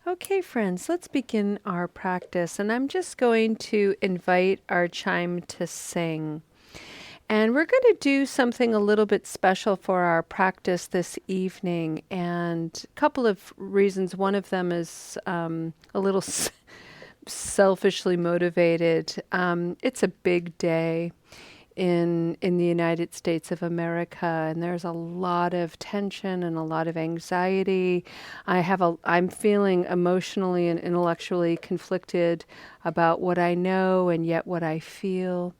Okay, friends, let's begin our practice. And I'm just going to invite our chime to sing. And we're going to do something a little bit special for our practice this evening. And a couple of reasons. One of them is a little selfishly motivated. It's a big day in the United States of America, and there's a lot of tension and a lot of anxiety. I'm feeling emotionally and intellectually conflicted about what I know and yet what I feel.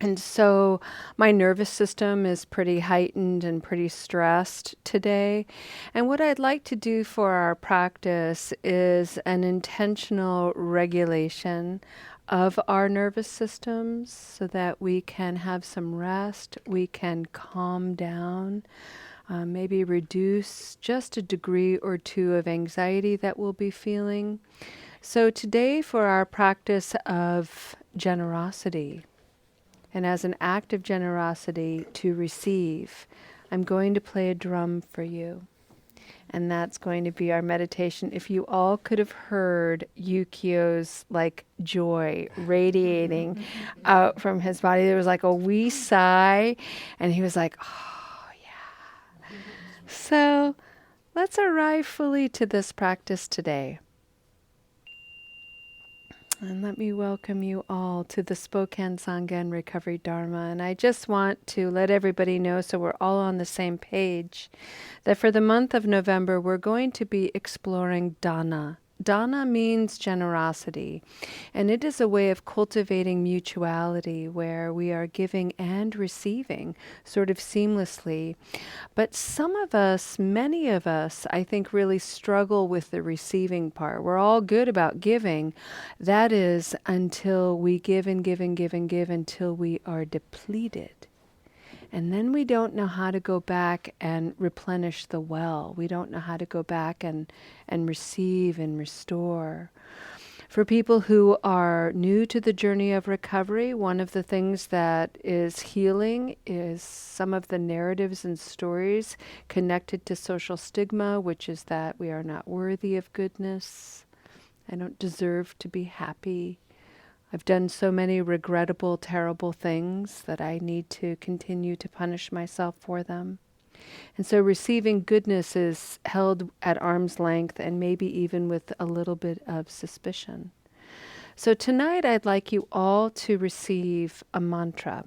And so my nervous system is pretty heightened and pretty stressed today. And what I'd like to do for our practice is an intentional regulation of our nervous systems so that we can have some rest, we can calm down, maybe reduce just a degree or two of anxiety that we'll be feeling. So today for our practice of generosity, and as an act of generosity to receive, I'm going to play a drum for you. And that's going to be our meditation. If you all could have heard Yukio's like joy radiating out from his body, there was like a wee sigh, and he was like, oh, yeah. So let's arrive fully to this practice today. And let me welcome you all to the Spokane Sangha and Recovery Dharma. And I just want to let everybody know, so we're all on the same page, that for the month of November, we're going to be exploring dana. Dana means generosity, and it is a way of cultivating mutuality where we are giving and receiving sort of seamlessly. But some of us, many of us, I think really struggle with the receiving part. We're all good about giving. That is until we give and give and give and give until we are depleted. And then we don't know how to go back and replenish the well. We don't know how to go back and receive and restore. For people who are new to the journey of recovery, one of the things that is healing is some of the narratives and stories connected to social stigma, which is that we are not worthy of goodness. I don't deserve to be happy. I've done so many regrettable, terrible things that I need to continue to punish myself for them. And so receiving goodness is held at arm's length and maybe even with a little bit of suspicion. So tonight I'd like you all to receive a mantra.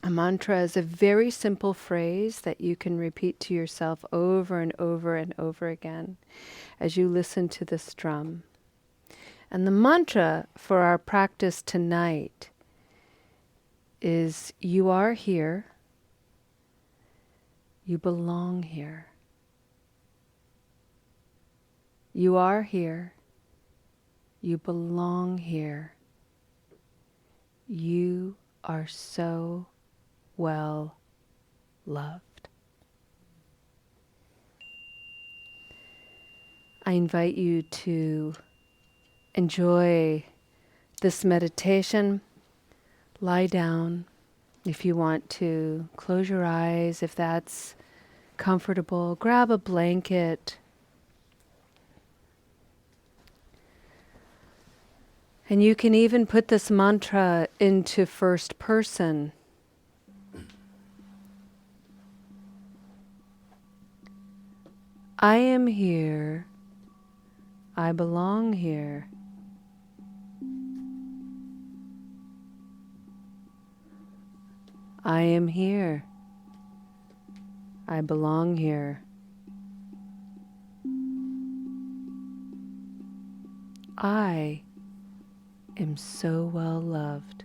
A mantra is a very simple phrase that you can repeat to yourself over and over and over again as you listen to this drum. And the mantra for our practice tonight is, you are here, you belong here. You are here, you belong here. You are so well loved. I invite you to enjoy this meditation. Lie down if you want to. Close your eyes if that's comfortable. Grab a blanket. And you can even put this mantra into first person. I am here. I belong here. I am here. I belong here. I am so well loved.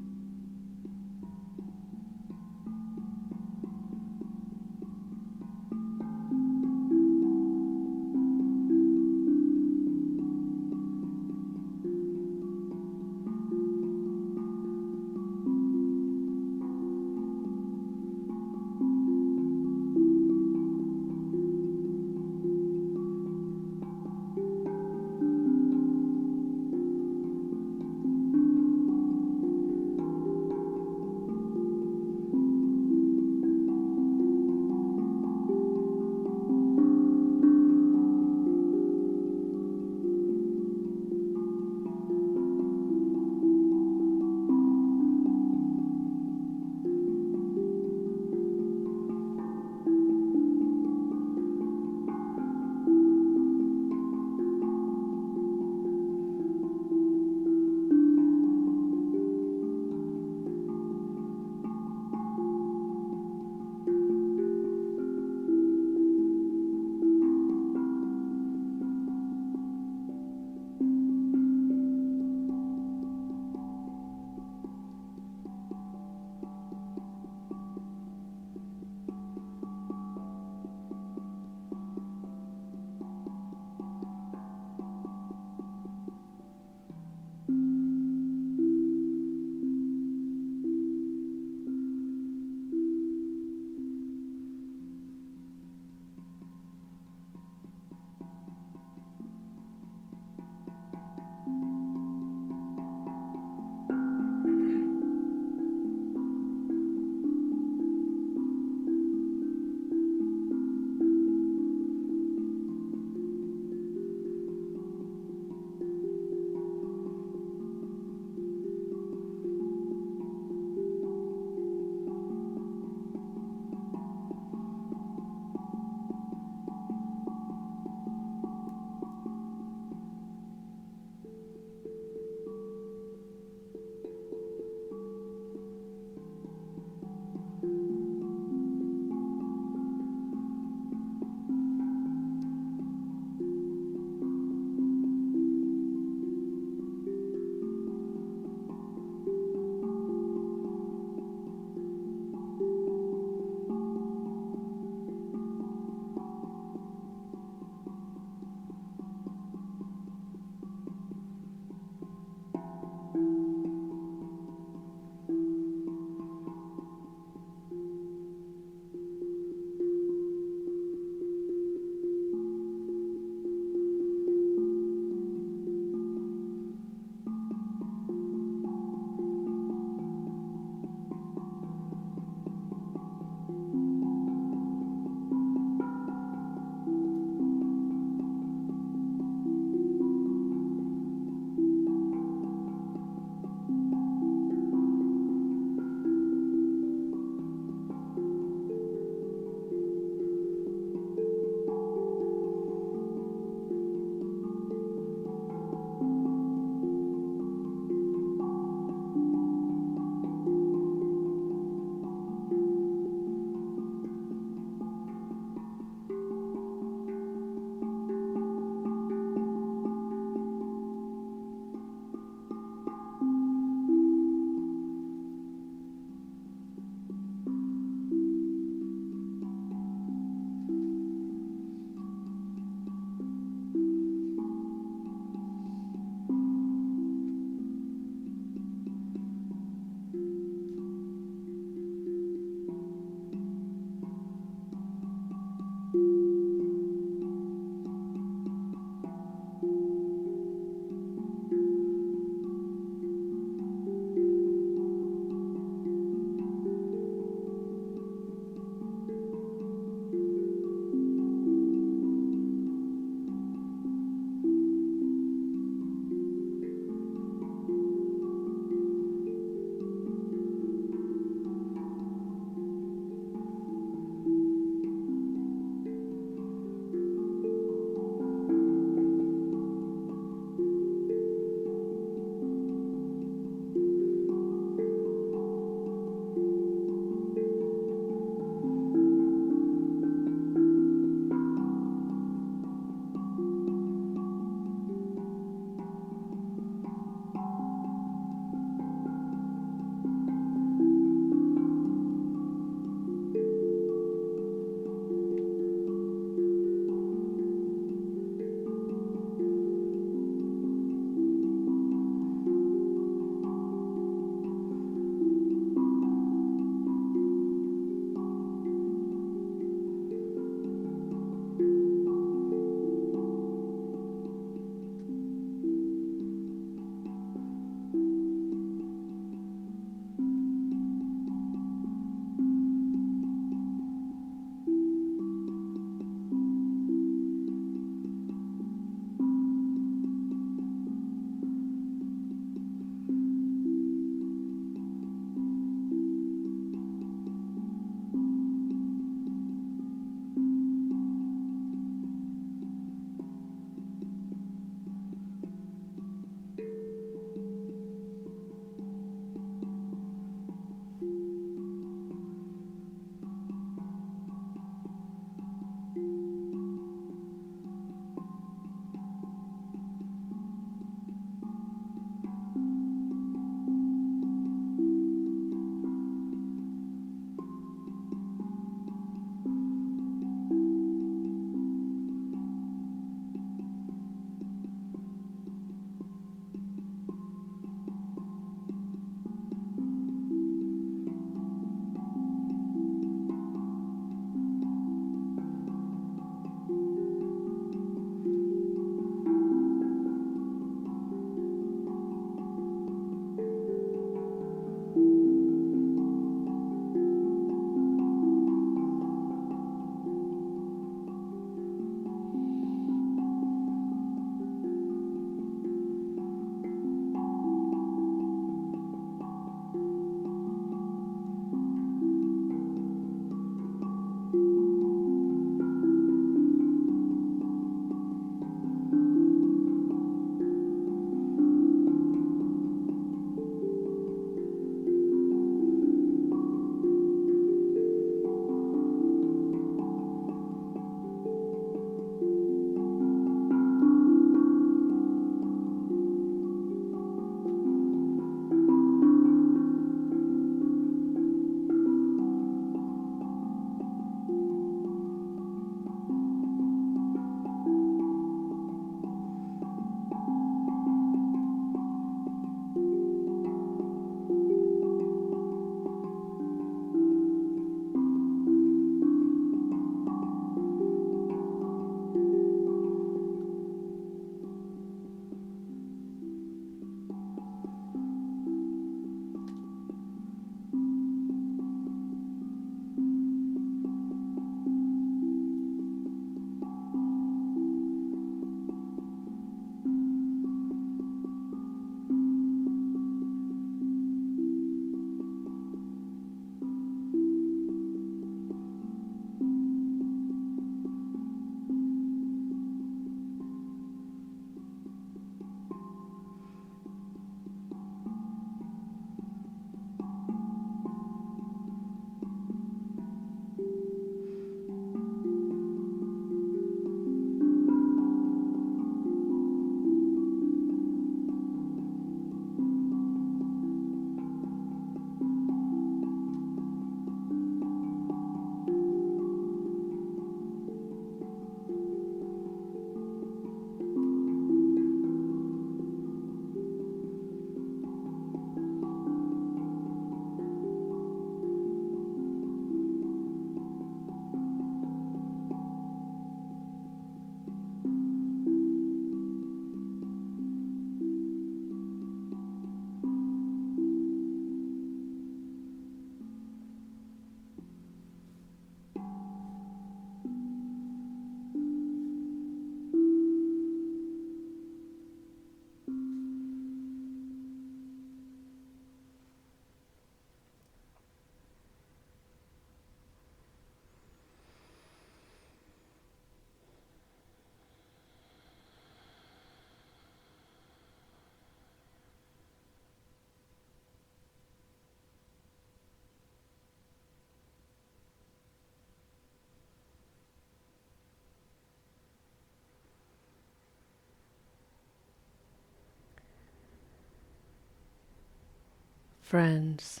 Friends,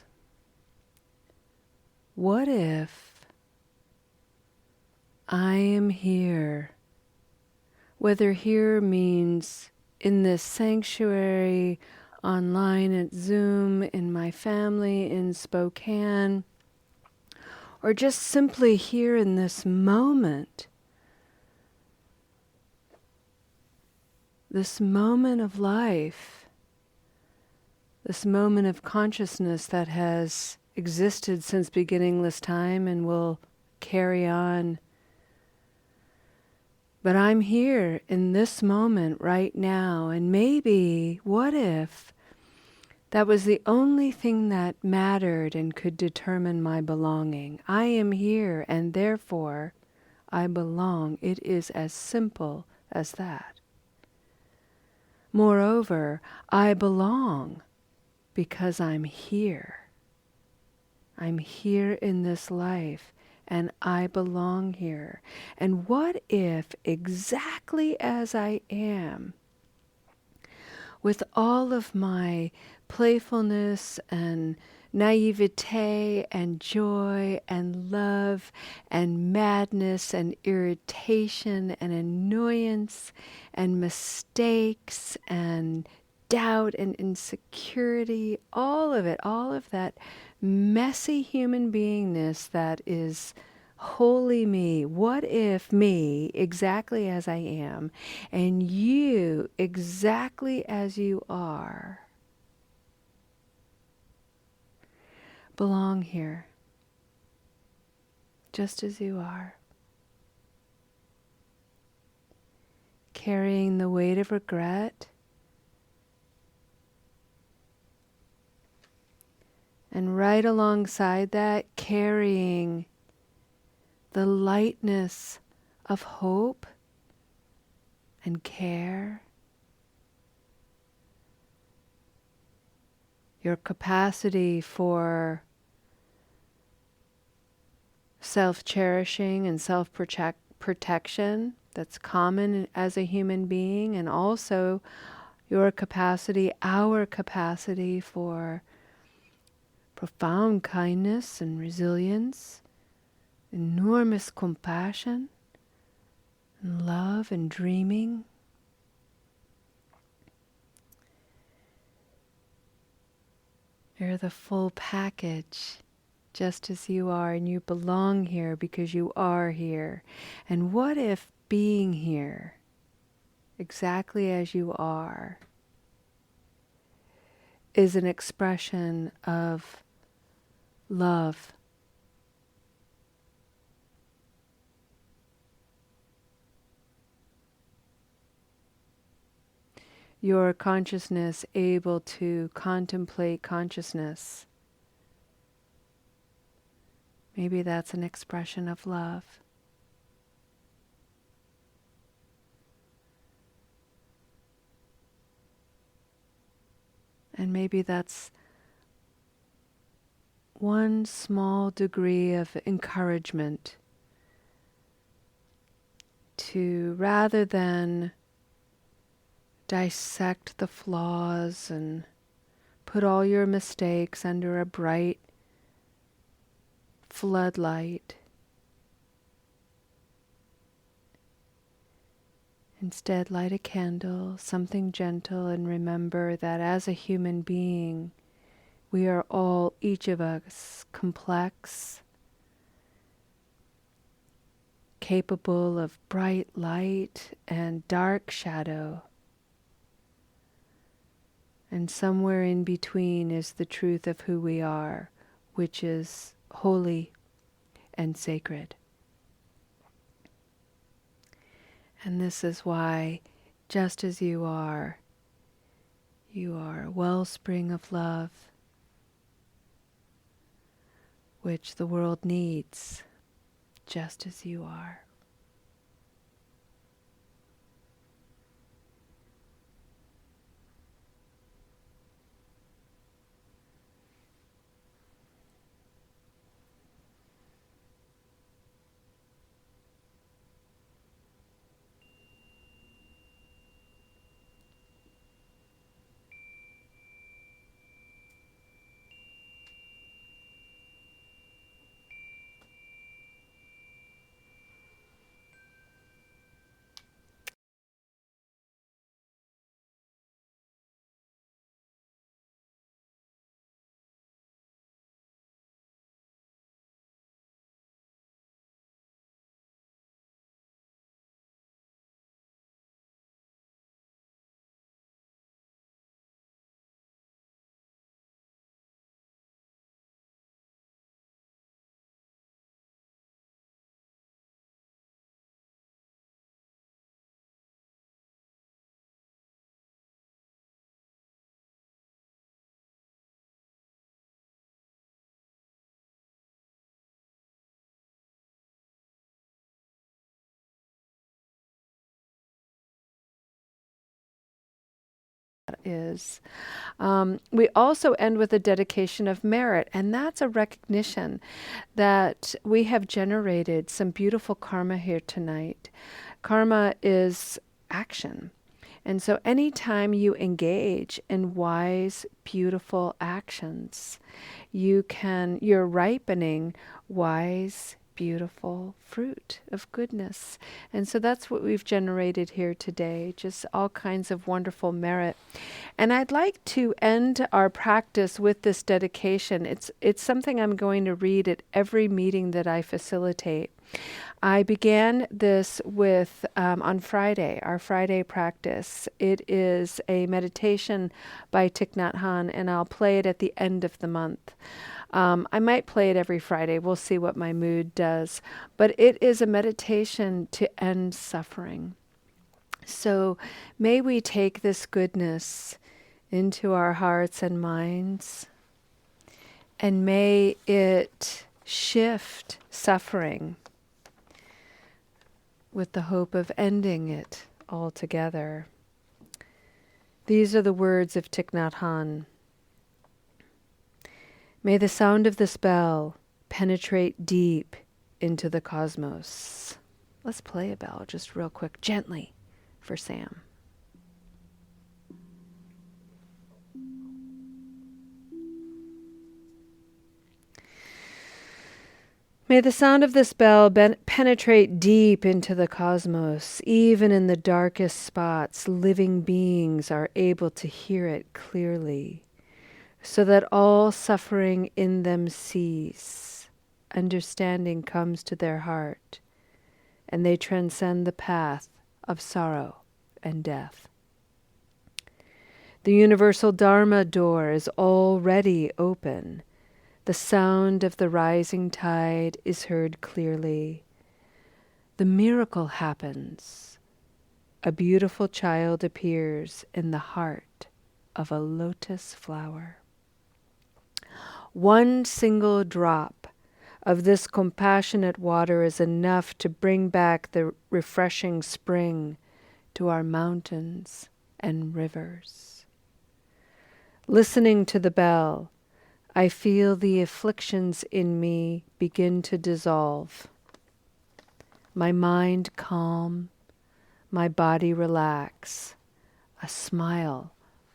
what if I am here? Whether here means in this sanctuary, online at Zoom, in my family in Spokane, or just simply here in this moment of life, this moment of consciousness that has existed since beginningless time and will carry on. But I'm here in this moment right now, and maybe, what if that was the only thing that mattered and could determine my belonging? I am here, and therefore I belong. It is as simple as that. Moreover, I belong because I'm here. I'm here in this life, and I belong here. And what if, exactly as I am, with all of my playfulness and naivete and joy and love and madness and irritation and annoyance and mistakes and doubt and insecurity, all of it, all of that messy human beingness that is wholly me. What if me, exactly as I am, and you, exactly as you are, belong here, just as you are, carrying the weight of regret and right alongside that, carrying the lightness of hope and care, your capacity for self-cherishing and self-protection that's common as a human being, and also your capacity, our capacity for profound kindness and resilience, enormous compassion and love and dreaming. You're the full package, just as you are, and you belong here because you are here. And what if being here, exactly as you are, is an expression of love? Your consciousness able to contemplate consciousness. Maybe that's an expression of love. And maybe that's one small degree of encouragement to, rather than dissect the flaws and put all your mistakes under a bright floodlight, instead light a candle, something gentle, and remember that as a human being, we are all, each of us, complex, capable of bright light and dark shadow. And somewhere in between is the truth of who we are, which is holy and sacred. And this is why, just as you are a wellspring of love, which the world needs, just as you are. is. We also end with a dedication of merit, and that's a recognition that we have generated some beautiful karma here tonight. Karma is action. And so anytime you engage in wise, beautiful actions, you're ripening wise, beautiful fruit of goodness. And so that's what we've generated here today, just all kinds of wonderful merit. And I'd like to end our practice with this dedication. It's something I'm going to read at every meeting that I facilitate. I began this with on Friday, our Friday practice. It is a meditation by Thich Nhat Hanh, and I'll play it at the end of the month. I might play it every Friday. We'll see what my mood does. But it is a meditation to end suffering. So may we take this goodness into our hearts and minds, and may it shift suffering with the hope of ending it altogether. These are the words of Thich Nhat Hanh. May the sound of this bell penetrate deep into the cosmos. Let's play a bell just real quick, gently, for Sam. May the sound of this bell penetrate deep into the cosmos. Even in the darkest spots, living beings are able to hear it clearly, so that all suffering in them cease. Understanding comes to their heart, and they transcend the path of sorrow and death. The universal Dharma door is already open. The sound of the rising tide is heard clearly. The miracle happens. A beautiful child appears in the heart of a lotus flower. One single drop of this compassionate water is enough to bring back the refreshing spring to our mountains and rivers. Listening to the bell, I feel the afflictions in me begin to dissolve. My mind calm, my body relax, a smile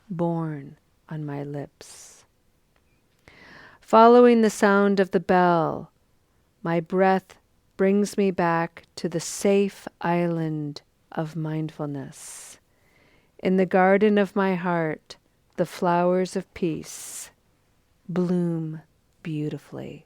born on my lips. Following the sound of the bell, my breath brings me back to the safe island of mindfulness. In the garden of my heart, the flowers of peace bloom beautifully.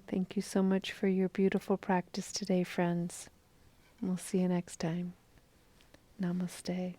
Thank you so much for your beautiful practice today, friends. We'll see you next time. Namaste.